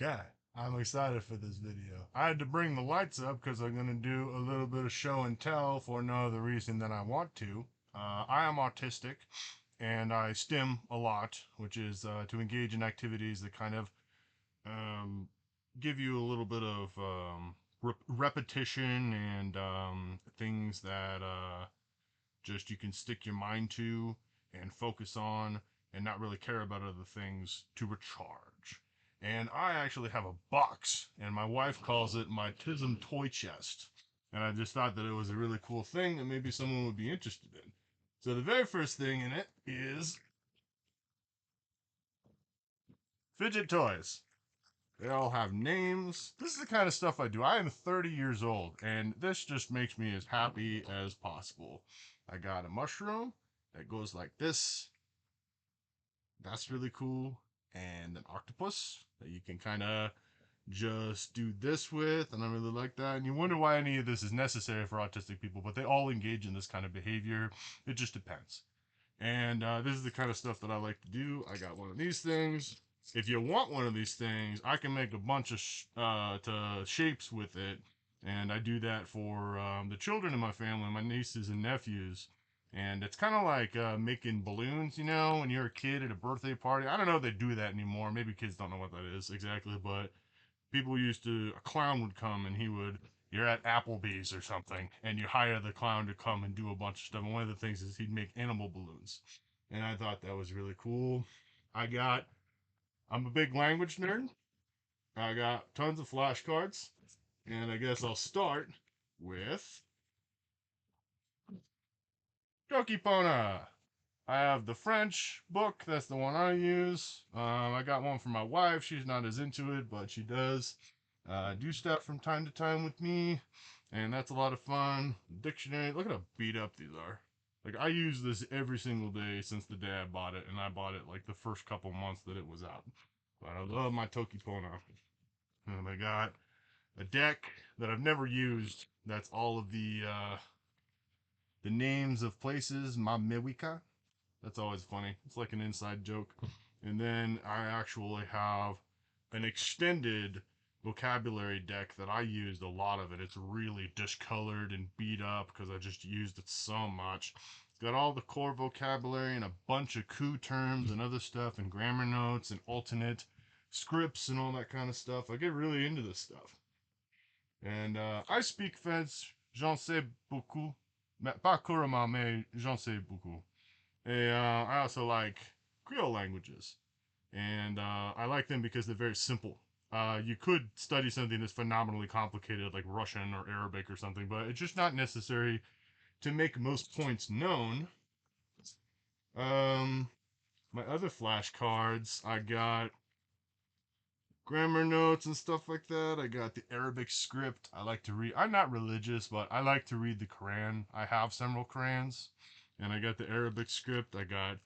Okay, I'm excited for this video. I had to bring the lights up because I'm going to do a little bit of show and tell for no other reason than I want to. I am autistic and I stim a lot, which is to engage in activities that kind of um, give you a little bit of repetition and things that just you can stick your mind to and focus on and not really care about other things to recharge. And I actually have a box, and my wife calls it my Tism Toychest. And I just thought that it was a really cool thing that maybe someone would be interested in. So the very first thing in it is fidget toys. They all have names. This is the kind of stuff I do. I am 30 years old, and this just makes me as happy as possible. I got a mushroom that goes like this. That's really cool. And an octopus that you can kind of just do this with, and I really like that. And you wonder why any of this is necessary for autistic people, but they all engage in this kind of behavior. It just depends. And this is the kind of stuff that I like to do. I got one of these things. If you want one of these things, I can make a bunch of shapes with it. And I do that for the children in my family, my nieces and nephews. And it's kind of like making balloons, you know, when you're a kid at a birthday party. I don't know if they do that anymore. Maybe kids don't know what that is exactly, but people used to, a clown would come and he would, you're at Applebee's or something, and you hire the clown to come and do a bunch of stuff. And one of the things is he'd make animal balloons. And I thought that was really cool. I got, I'm a big language nerd. I got tons of flashcards. And I guess I'll start with Jokipona. I have the French book. That's the one I use. I got one for my wife. She's not as into it, but she does do stuff from time to time with me, and that's a lot of fun. Dictionary. Look at how beat up these are. Like I use this every single day since the day I bought it, and I bought it like the first couple months that it was out. But I love my Tokipona. And I got a deck that I've never used. That's all of the names of places. Mamiwika. That's always funny. It's like an inside joke. And then I actually have an extended vocabulary deck that I used a lot of it. It's really discolored and beat up because I just used it so much. It's got all the core vocabulary and a bunch of coup terms and other stuff and grammar notes and alternate scripts and all that kind of stuff. I get really into this stuff. And I speak French. J'en sais beaucoup. Pas couramment, mais j'en sais beaucoup. And I also like Creole languages. And I like them because they're very simple. You could study something that's phenomenally complicated, like Russian or Arabic or something, but it's just not necessary to make most points known. Um, my other flashcards, I got grammar notes and stuff like that. I got the Arabic script. I like to read. I'm not religious, but I like to read the Quran. I have several Qurans. And I got the Arabic script. I got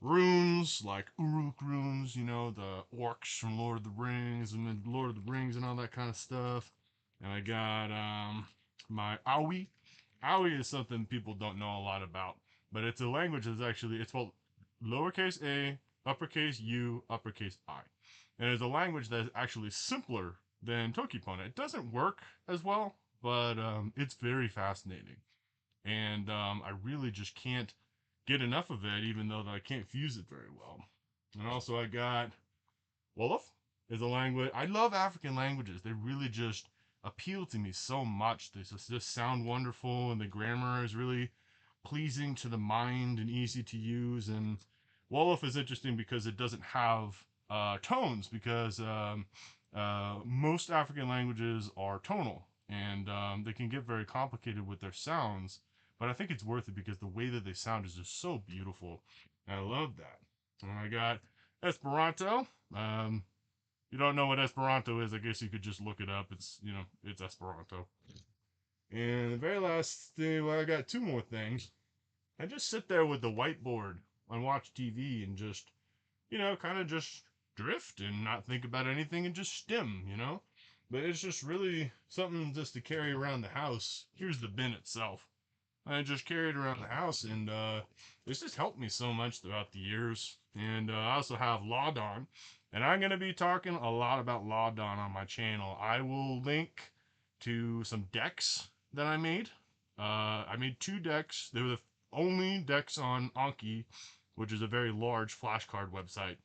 runes, like Uruk runes, you know, the orcs from Lord of the Rings and then Lord of the Rings and all that kind of stuff. And I got my Awi. Awi is something people don't know a lot about, but it's a language that's actually, it's spelled lowercase a, uppercase U, uppercase I. And it's a language that's actually simpler than Tokipona. It doesn't work as well, but it's very fascinating. And I really just can't get enough of it, even though I can't fuse it very well. And also I got Wolof is a language. I love African languages. They really just appeal to me so much. They just sound wonderful, and the grammar is really pleasing to the mind and easy to use. And Wolof is interesting because it doesn't have tones, because most African languages are tonal, and they can get very complicated with their sounds. But I think it's worth it because the way that they sound is just so beautiful. And I love that. And I got Esperanto. You don't know what Esperanto is, I guess you could just look it up. It's, you know, it's Esperanto. And the very last thing, well, I got two more things. I just sit there with the whiteboard and watch TV and just, you know, kind of just drift and not think about anything and just stim, you know? But it's just really something just to carry around the house. Here's the bin itself. I just carry it around the house, and it's just helped me so much throughout the years. And I also have Laudon, and I'm going to be talking a lot about Laudon on my channel. I will link to some decks that I made. I made 2 decks. They were the only decks on Anki, which is a very large flashcard website,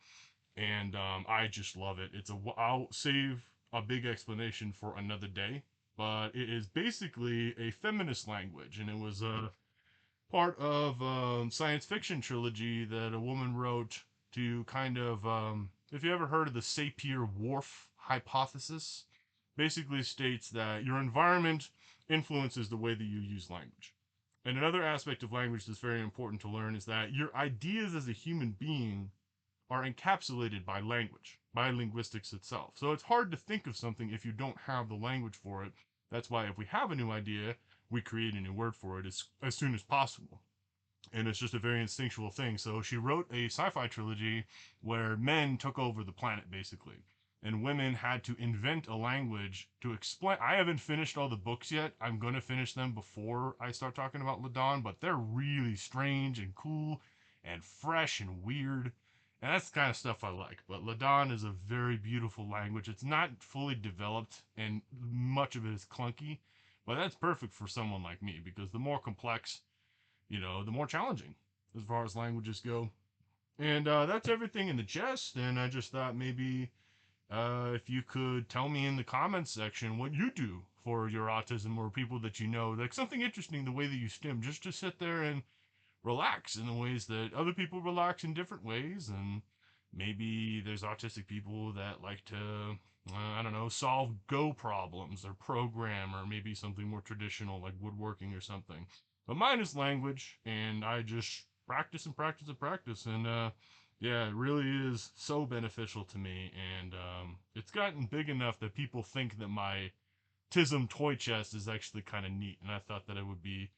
and I just love it. I'll save a big explanation for another day, but it is basically a feminist language, and it was a part of science fiction trilogy that a woman wrote to kind of, if you ever heard of the Sapir-Whorf hypothesis, basically states that your environment influences the way that you use language. And another aspect of language that's very important to learn is that your ideas as a human being are encapsulated by language, by linguistics itself. So it's hard to think of something if you don't have the language for it. That's why if we have a new idea, we create a new word for it as soon as possible. And it's just a very instinctual thing. So she wrote a sci-fi trilogy where men took over the planet basically, and women had to invent a language to explain. I haven't finished all the books yet. I'm going to finish them before I start talking about Ladon, but they're really strange and cool and fresh and weird. And that's the kind of stuff I like. But Ladon is a very beautiful language. It's not fully developed, and much of it is clunky, but that's perfect for someone like me because the more complex, the more challenging as far as languages go. And that's everything in the chest. And I just thought maybe if you could tell me in the comments section what you do for your autism or people that you know, like something interesting, the way that you stim, just to sit there and relax in the ways that other people relax in different ways. And maybe there's autistic people that like to, I don't know, solve Go problems or program, or maybe something more traditional like woodworking or something. But mine is language, and I just practice and practice and practice. And yeah, it really is so beneficial to me. And it's gotten big enough that people think that my Tism Toychest is actually kind of neat. And I thought that it would be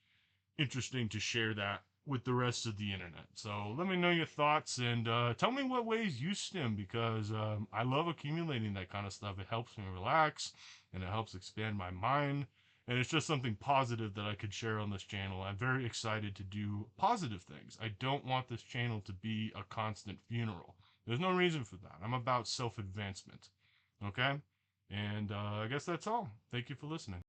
interesting to share that with the rest of the internet. So let me know your thoughts, and tell me what ways you stim, because I love accumulating that kind of stuff. It helps me relax, and it helps expand my mind, and it's just something positive that I could share on this channel. I'm very excited to do positive things. I don't want this channel to be a constant funeral. There's no reason for that. I'm about self-advancement. Okay? And I guess that's all. Thank you for listening.